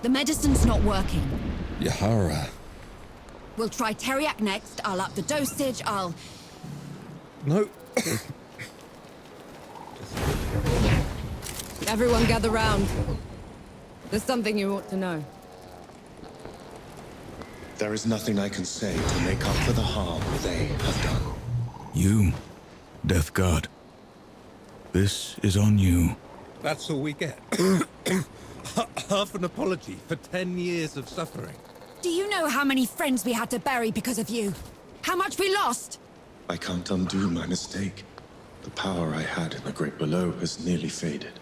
The medicine's not working. Yahara. We'll try Teriak next. I'll up the dosage. No. Everyone gather round. There's something you ought to know. There is nothing I can say to make up for the harm they have done. You, Death God. This is on you. That's all we get. Half an apology for 10 years of suffering. Do you know how many friends we had to bury because of you? How much we lost? I can't undo my mistake. The power I had in the Great Below has nearly faded.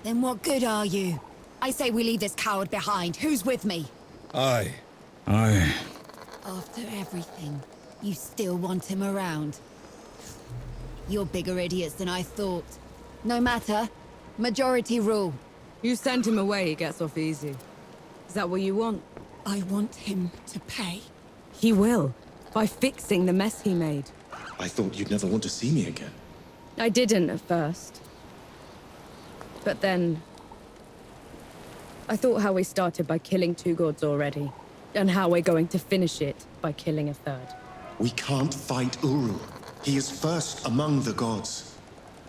Then what good are you? I say we leave this coward behind. Who's with me? Aye. After everything, you still want him around. You're bigger idiots than I thought. No matter. Majority rule. You send him away, he gets off easy. Is that what you want? I want him to pay. He will. By fixing the mess he made. I thought you'd never want to see me again. I didn't at first. But then... I thought how we started by killing 2 gods already. And how we're going to finish it by killing a 3rd. We can't fight Uru. He is first among the gods.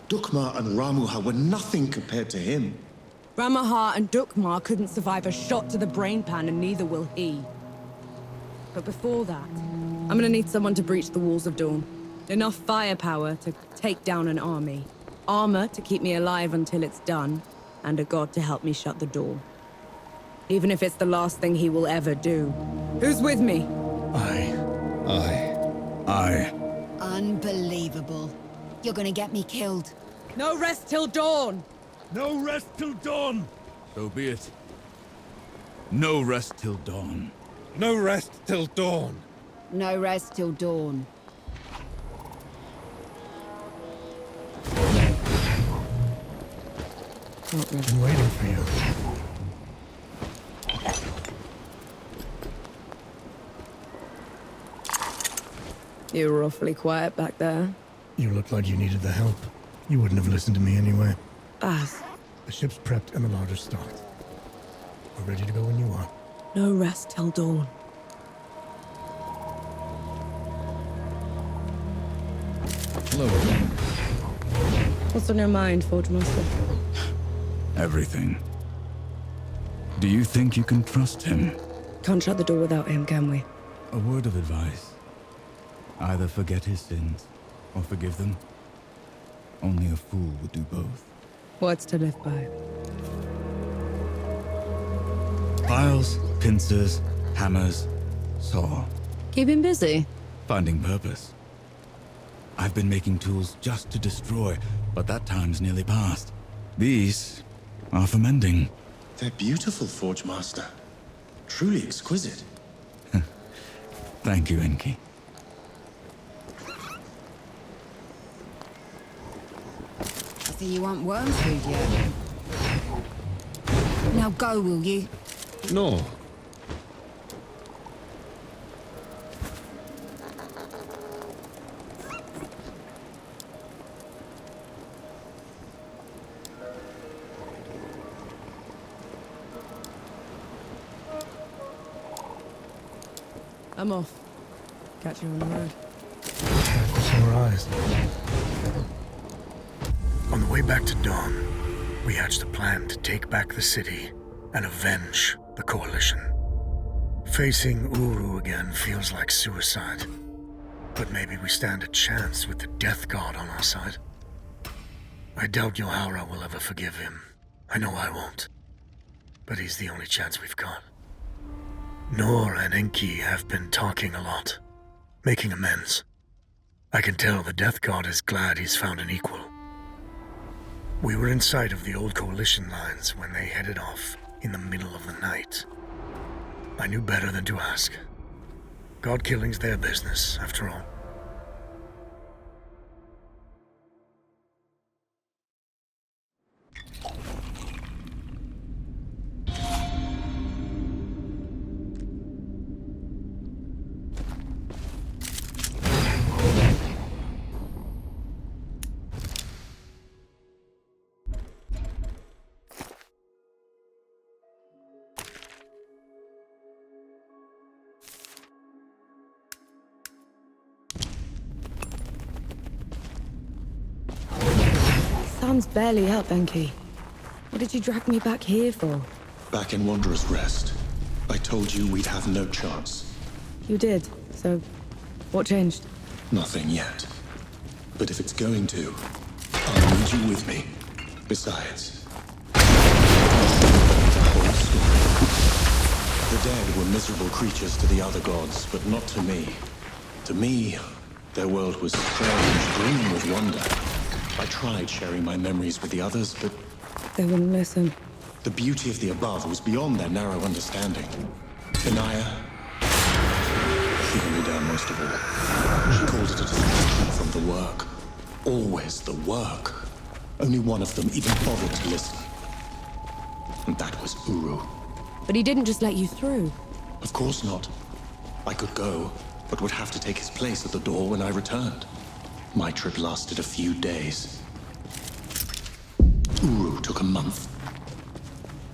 Dukma and Ramuha were nothing compared to him. Ramaha and Dukmar couldn't survive a shot to the brain pan, and neither will he. But before that, I'm gonna need someone to breach the walls of Dawn. Enough firepower to take down an army. Armor to keep me alive until it's done. And a god to help me shut the door. Even if it's the last thing he will ever do. Who's with me? I. Unbelievable. You're gonna get me killed. No rest till dawn! No rest till dawn! So be it. No rest till dawn. No rest till dawn. No rest till dawn. Been waiting for you. You were awfully quiet back there. You looked like you needed the help. You wouldn't have listened to me anyway. Baz, The ship's prepped and the larder's stocked. We're ready to go when you are. no rest till dawn. Hello again. What's on your mind, Forge Master? Everything. Do you think you can trust him? Can't shut the door without him, can we? A word of advice. Either forget his sins, or forgive them. Only a fool would do both. Words to live by. Files, pincers, hammers, saw. Keep him busy. Finding purpose. I've been making tools just to destroy, but that time's nearly past. These are for mending. They're beautiful, Forge Master. Truly exquisite. Thank you, Enki. So you want worm food yet? Now go, will you? No. I'm off. Catch you on the road. Sore eyes. On the way back to Dawn, we hatched a plan to take back the city and avenge the Coalition. Facing Uru again feels like suicide. But maybe we stand a chance with the Death God on our side. I doubt Yohara will ever forgive him. I know I won't. But he's the only chance we've got. Nor and Enki have been talking a lot, making amends. I can tell the Death God is glad he's found an equal. We were in sight of the old Coalition lines when they headed off in the middle of the night. I knew better than to ask. God killing's their business, after all. sun's barely up, Enki. What did you drag me back here for? Back in Wanderer's Rest, I told you we'd have no chance. You did, so what changed? Nothing yet. But if it's going to, I'll need you with me. Besides, the whole story. The dead were miserable creatures to the other gods, but not to me. To me, their world was strange, brimming with wonder. I tried sharing my memories with the others, but They wouldn't listen. the beauty of the above was beyond their narrow understanding. Benaya, she let me down most of all. She called it a distraction from the work. Always the work. Only one of them even bothered to listen. And that was Uru. But he didn't just let you through. Of course not. I could go, but would have to take his place at the door when I returned. My trip lasted a few days. Uru took a month.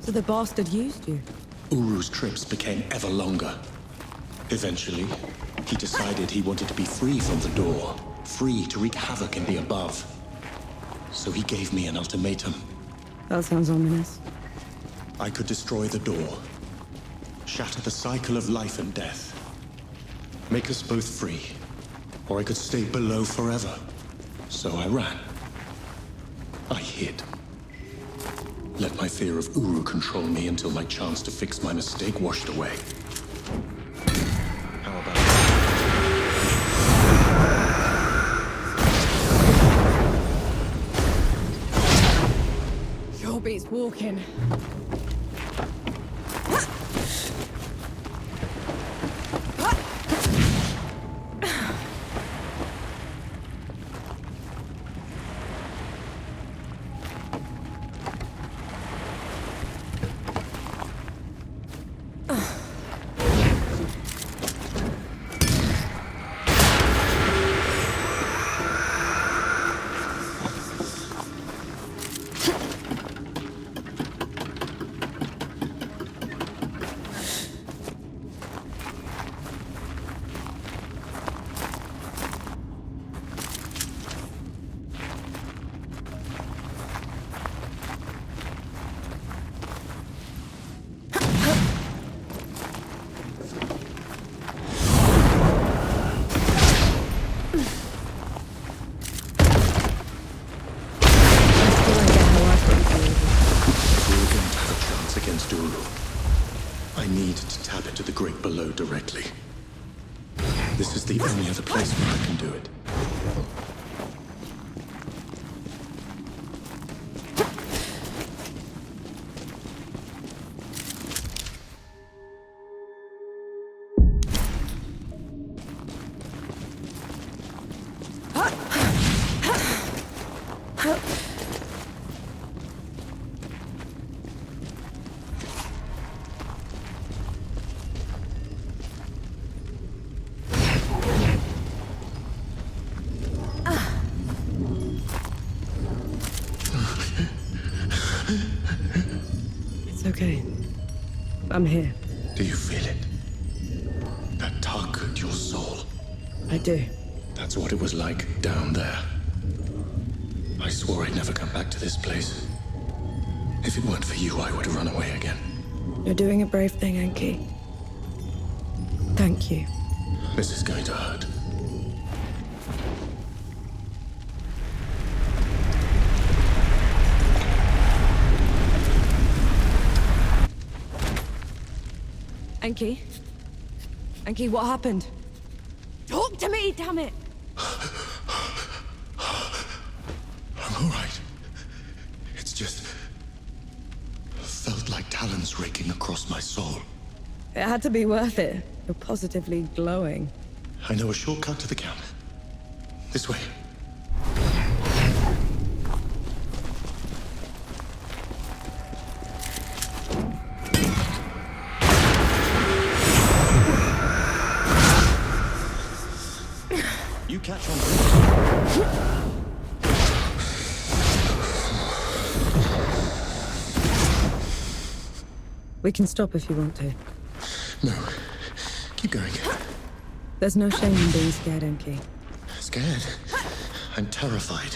So the bastard used you. Uru's trips became ever longer. Eventually, he decided he wanted to be free from the door, free to wreak havoc in the above. So he gave me an ultimatum. That sounds ominous. I could destroy the door, shatter the cycle of life and death, make us both free, or I could stay below forever. So I ran. I hid. Let my fear of Uru control me until my chance to fix my mistake washed away. How about Sure beats walking. directly. This is the only other place where I can do it. It's okay. I'm here. Do you feel it? That tug at your soul. I do. That's what it was like down there. I swore I'd never come back to this place. If it weren't for you, I would have run away again. You're doing a brave thing, Enki. Thank you. This is going to hurt. Enki? Enki, what happened? Talk to me, damn it! I'm all right. It's just... felt like talons raking across my soul. It had to be worth it. You're positively glowing. I know a shortcut to the camp. This way. You catch on. We can stop if you want to. No. Keep going. There's no shame in being scared, Enki. Scared? I'm terrified.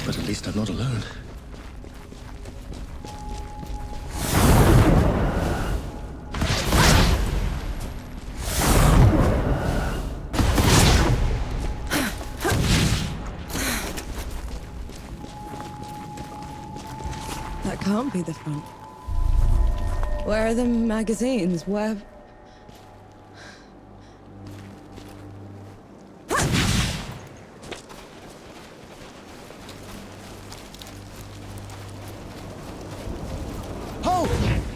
But at least I'm not alone. That can't be the front. Where are the magazines? Where... Oh!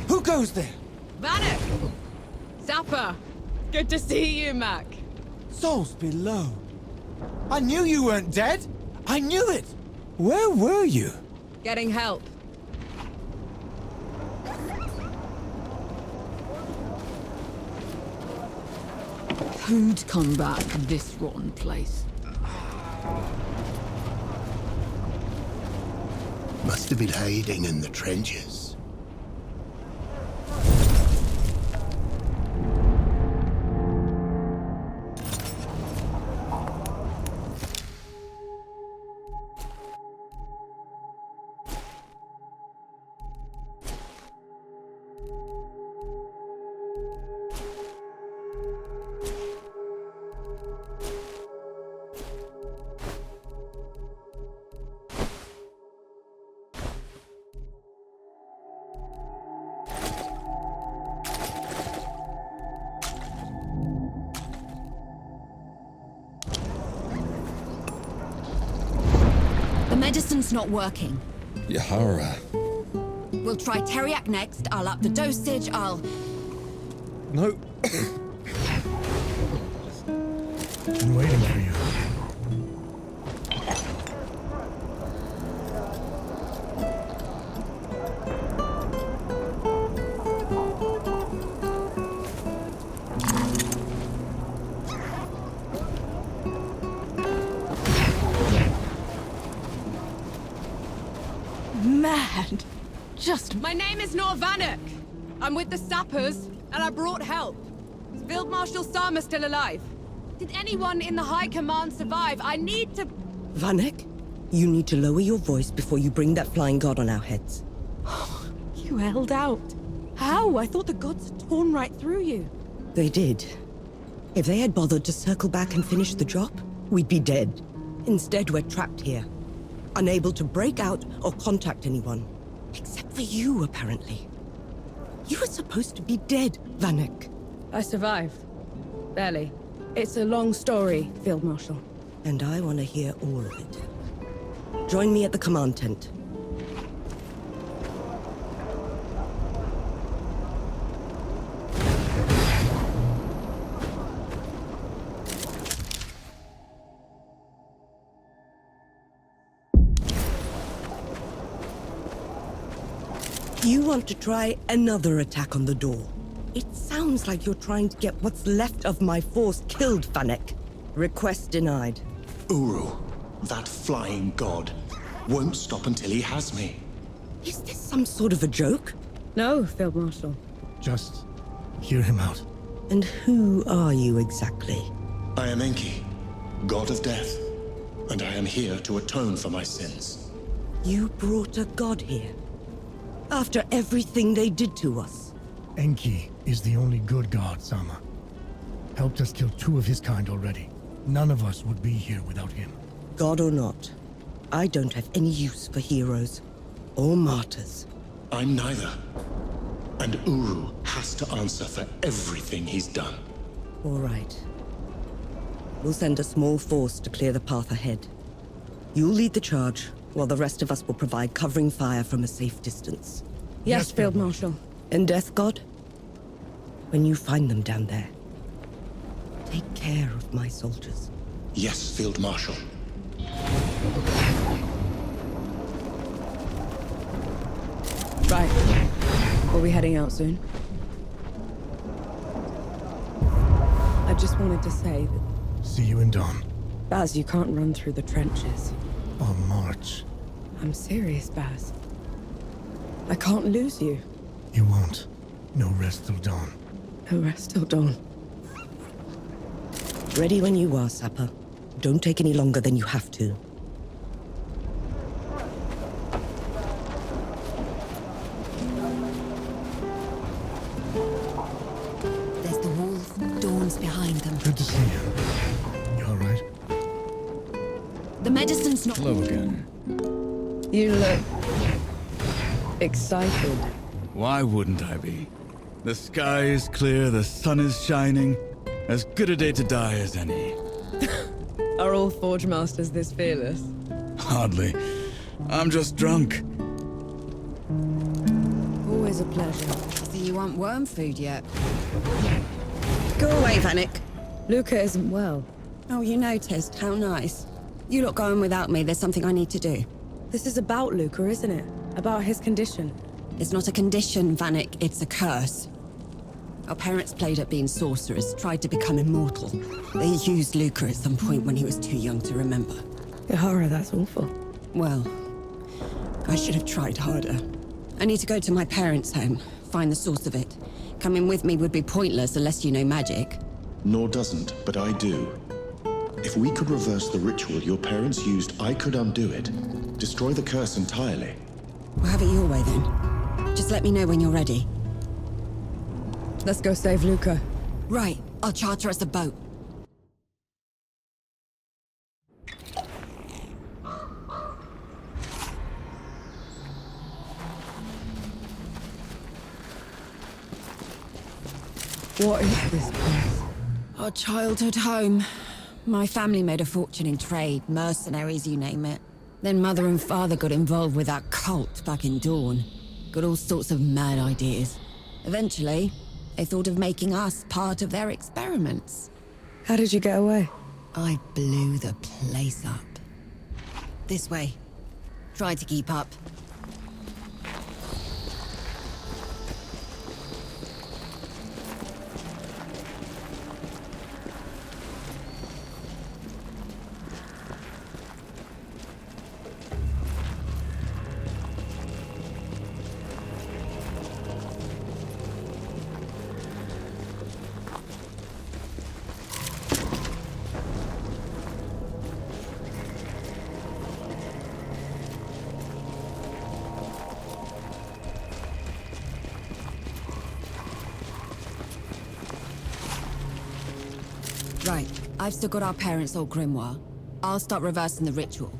Who goes there? Vanek! Zappa! Good to see you, Mac. Souls below. I knew you weren't dead! I knew it! Where were you? Getting help. Who'd come back to this rotten place? Must have been hiding in the trenches. The medicine's not working. Yahara. We'll try Teriac next. I'll up the dosage. No. Been waiting for you. Mad. Just... My name is Nor Vanek. I'm with the sappers, and I brought help. Is Field Marshal Sama still alive? Did anyone in the High Command survive? I need to... Vanek, you need to lower your voice before you bring that flying god on our heads. You held out. How? I thought the gods had torn right through you. They did. If they had bothered to circle back and finish the job, we'd be dead. Instead, we're trapped here. Unable to break out or contact anyone. Except for you, apparently. You were supposed to be dead, Vanek. I survived. Barely. It's a long story, Field Marshal. And I want to hear all of it. Join me at the command tent. You want to try another attack on the door? It sounds like you're trying to get what's left of my force killed, Vanek. Request denied. Uru, that flying god, won't stop until he has me. Is this some sort of a joke? No, Field Marshal. Just hear him out. And who are you exactly? I am Enki, god of death, and I am here to atone for my sins. You brought a god here? After everything they did to us? Enki is the only good god, Sama. Helped us kill 2 of his kind already. None of us would be here without him. God or not, I don't have any use for heroes. Or martyrs. I'm neither. And Uru has to answer for everything he's done. All right. We'll send a small force to clear the path ahead. You'll lead the charge, while the rest of us will provide covering fire from a safe distance. Yes, Field Marshal. And Death God? When you find them down there, take care of my soldiers. Yes, Field Marshal. Right. Are we heading out soon? I just wanted to say that... See you in dawn. Baz, you can't run through the trenches. I'll march. I'm serious, Baz. I can't lose you. You won't. No rest till dawn. No rest till dawn. Ready when you are, Sapper. Don't take any longer than you have to. There's the walls, Dawn's behind them. Good to see you. You all right? The medicine's not... Hello again. You look... excited. Why wouldn't I be? The sky is clear, the sun is shining. As good a day to die as any. Are all Forge Masters this fearless? Hardly. I'm just drunk. Always a pleasure. So you want worm food yet? Go away, Vanek. Luca isn't well. Oh, you noticed. How nice. You lot going without me. There's something I need to do. This is about Luca, isn't it? About his condition. It's not a condition, Vanek. It's a curse. Our parents played at being sorcerers, tried to become immortal. They used Luca at some point when he was too young to remember. Yahara, that's awful. Well, I should have tried harder. I need to go to my parents' home, find the source of it. Coming with me would be pointless unless you know magic. Nor doesn't, but I do. If we could reverse the ritual your parents used, I could undo it. Destroy the curse entirely. We'll have it your way then. Just let me know when you're ready. Let's go save Luca. Right, I'll charter us a boat. What is this place? Our childhood home. My family made a fortune in trade, mercenaries, you name it. Then Mother and Father got involved with that cult back in Dawn. Got all sorts of mad ideas. Eventually, they thought of making us part of their experiments. How did you get away? I blew the place up. This way. Tried to keep up. Right, I've still got our parents' old grimoire. I'll start reversing the ritual.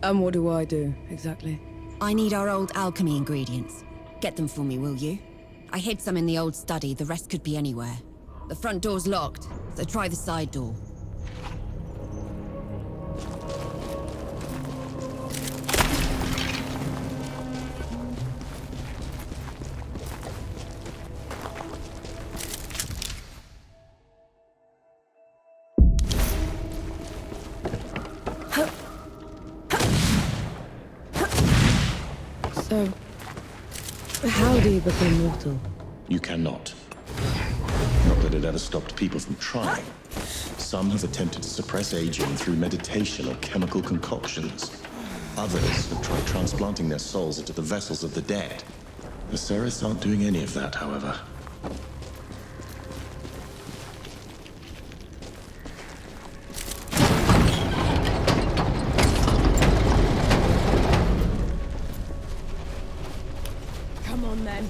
And what do I do, exactly? I need our old alchemy ingredients. Get them for me, will you? I hid some in the old study, the rest could be anywhere. The front door's locked, so try the side door. So, how do you become mortal? You cannot. Not that it ever stopped people from trying. Some have attempted to suppress aging through meditation or chemical concoctions. Others have tried transplanting their souls into the vessels of the dead. The Sereths aren't doing any of that, however. Come on, then.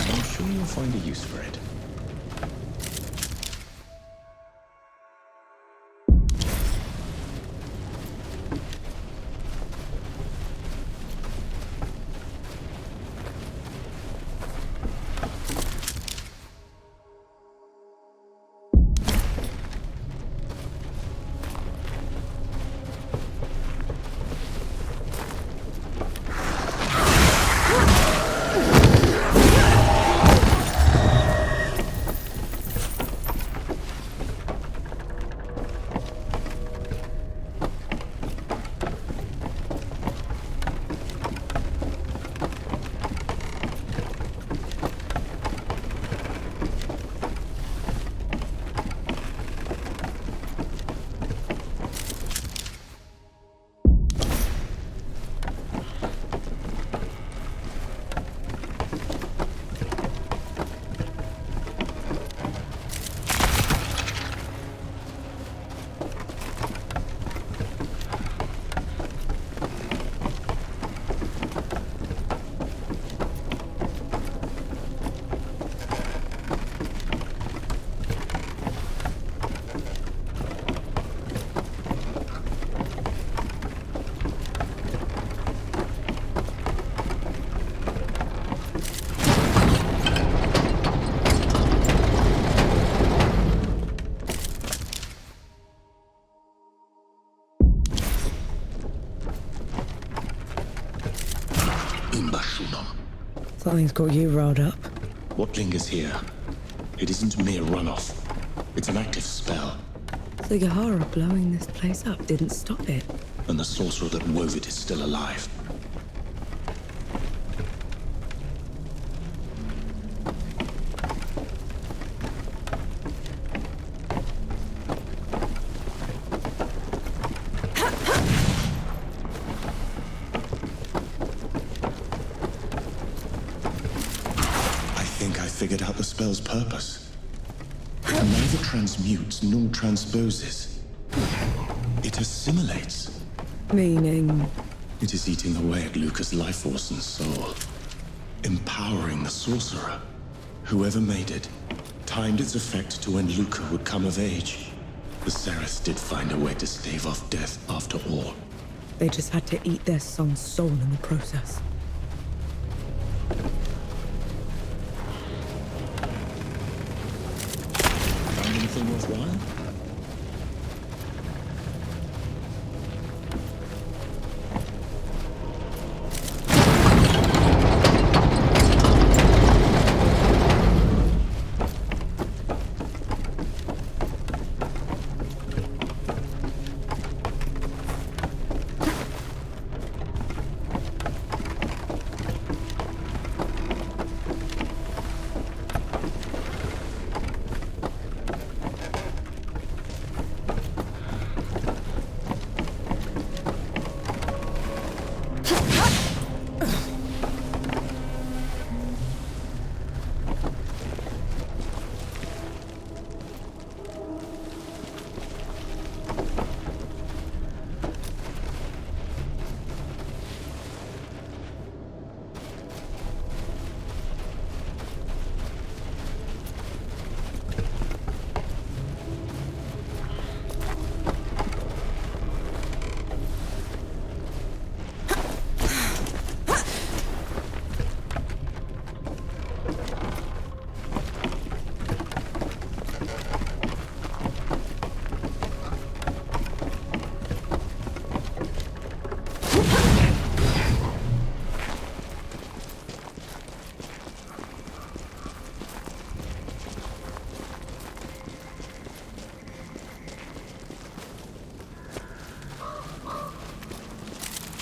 I'm sure you'll find a use for it. Something's got you riled up. What lingers here? It isn't a mere runoff. It's an active spell. The Yahara blowing this place up didn't stop it. And the sorcerer that wove it is still alive. Figured out the spell's purpose. It neither transmutes nor transposes. It assimilates. Meaning? It is eating away at Luca's life force and soul, empowering the sorcerer. Whoever made it timed its effect to when Luca would come of age. The Seraph did find a way to stave off death after all. They just had to eat their son's soul in the process. Anything worthwhile?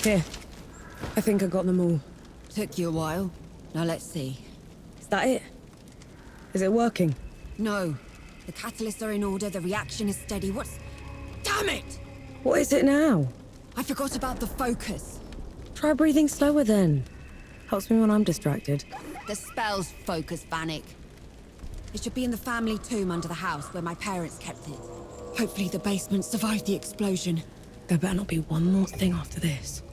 Here. I think I got them all. Took you a while. Now let's see. Is that it? Is it working? No. The catalysts are in order, the reaction is steady. What's... Damn it! What is it now? I forgot about the focus. Try breathing slower then. Helps me when I'm distracted. The spell's focus, Vanek. It should be in the family tomb under the house where my parents kept it. Hopefully the basement survived the explosion. There better not be one more thing after this.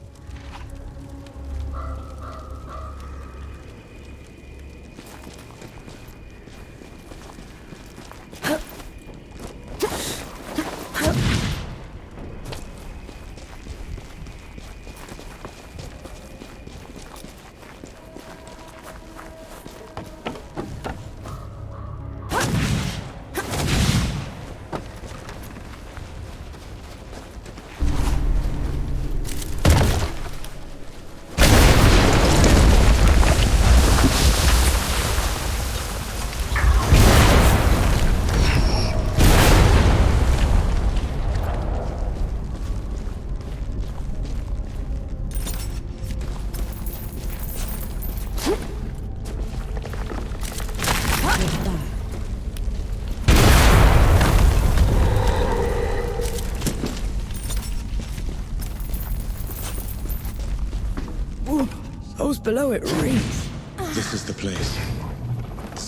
Below it reeks. This is the place.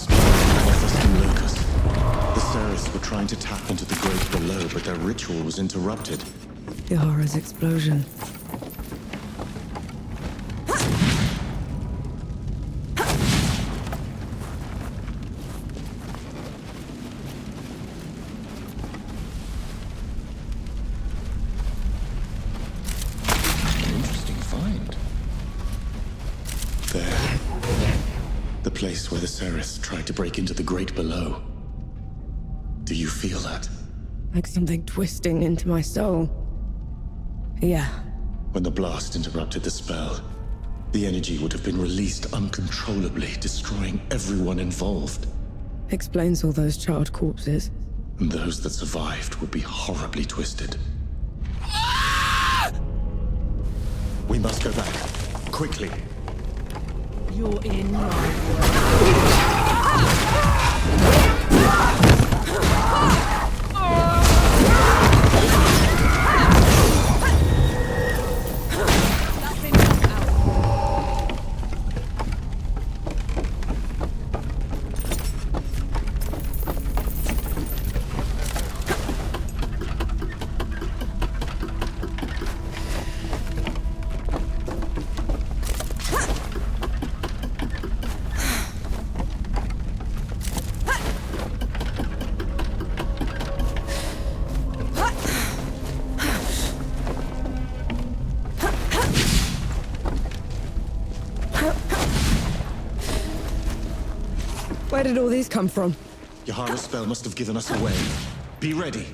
Manifesting locust. The Seraphs were trying to tap into the great below, but their ritual was interrupted. Yahara's explosion. Place where the Seraphs tried to break into the great below. Do you feel that? Like something twisting into my soul. Yeah. When the blast interrupted the spell, The energy would have been released uncontrollably, destroying everyone involved. Explains all those charred corpses. And those that survived would be horribly twisted. We must go back. Quickly. You're in Where did all these come from? Yahara's spell must have given us away. Be ready.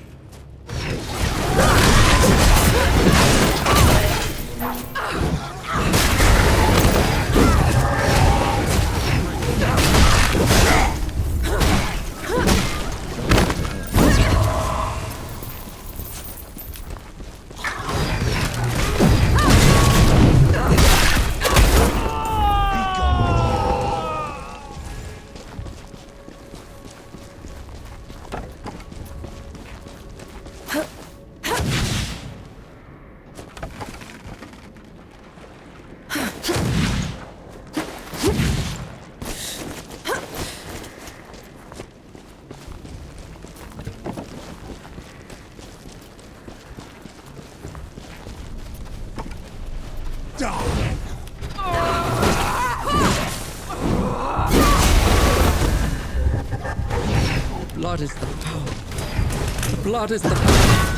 Blood is the power. Blood is the power.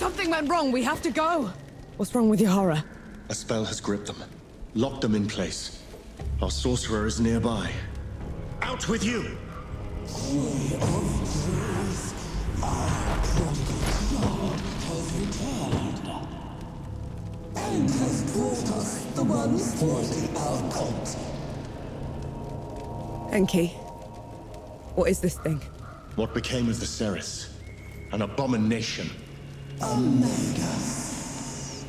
Something went wrong. We have to go. What's wrong with Yahara? A spell has gripped them. Locked them in place. Our sorcerer is nearby. Out with you! And has brought us the ones thwarting our cult. Enki, what is this thing? What became of the Ceres? An abomination. Omegas.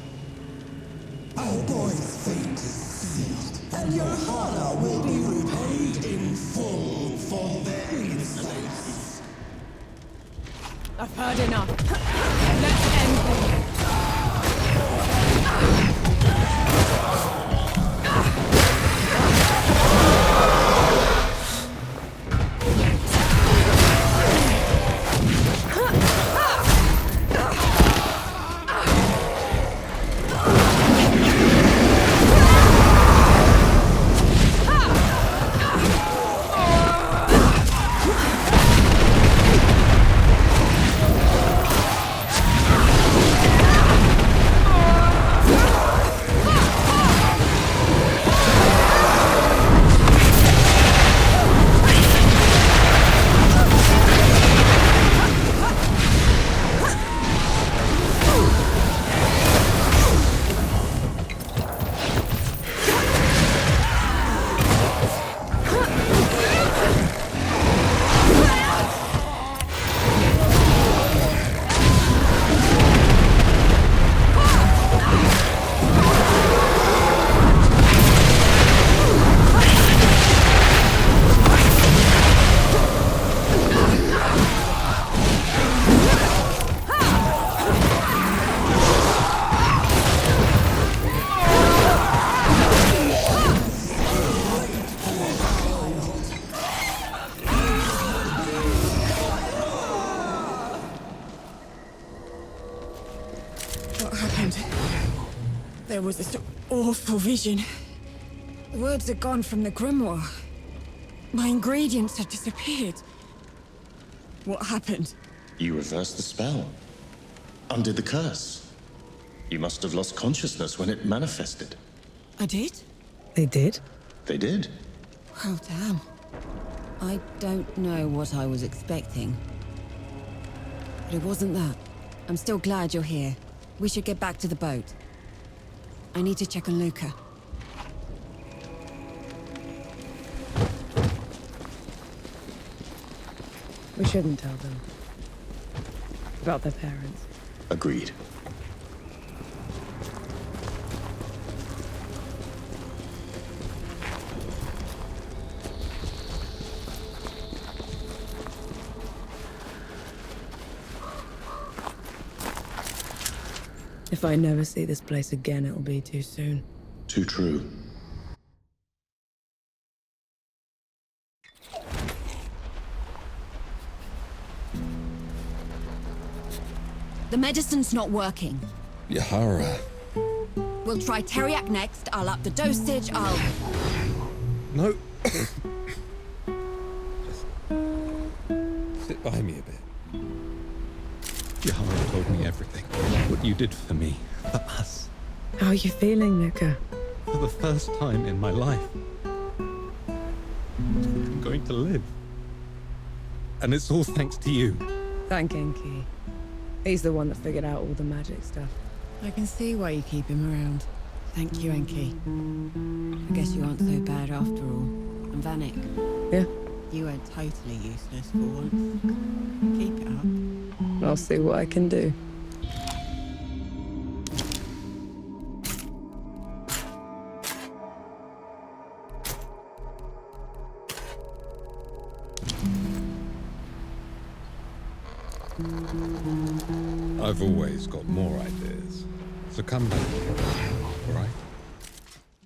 Our boy's fate is sealed, and your Hana will be repaid in full for their insolence. I've heard enough. Let's end this. What happened? There was this awful vision. The words had gone from the grimoire. My ingredients had disappeared. What happened? You reversed the spell. Undid the curse. You must have lost consciousness when it manifested. I did? They did? They did. Oh, damn. I don't know what I was expecting. But it wasn't that. I'm still glad you're here. We should get back to the boat. I need to check on Luca. We shouldn't tell them. About their parents. Agreed. If I never see this place again, it'll be too soon. Too true. The medicine's not working. Yahara. We'll try Teriac next. I'll up the dosage. I'll... No. Just sit by me a bit. Yahara told me everything. What you did for me. For us. How are you feeling, Luca? For the first time in my life. I'm going to live. And it's all thanks to you. Thank Enki. He's the one that figured out all the magic stuff. I can see why you keep him around. Thank you, Enki. I guess you aren't so bad after all. And Vanek. Yeah? You weren't totally useless for once. Keep it up. I'll see what I can do. I've always got more ideas. So come back.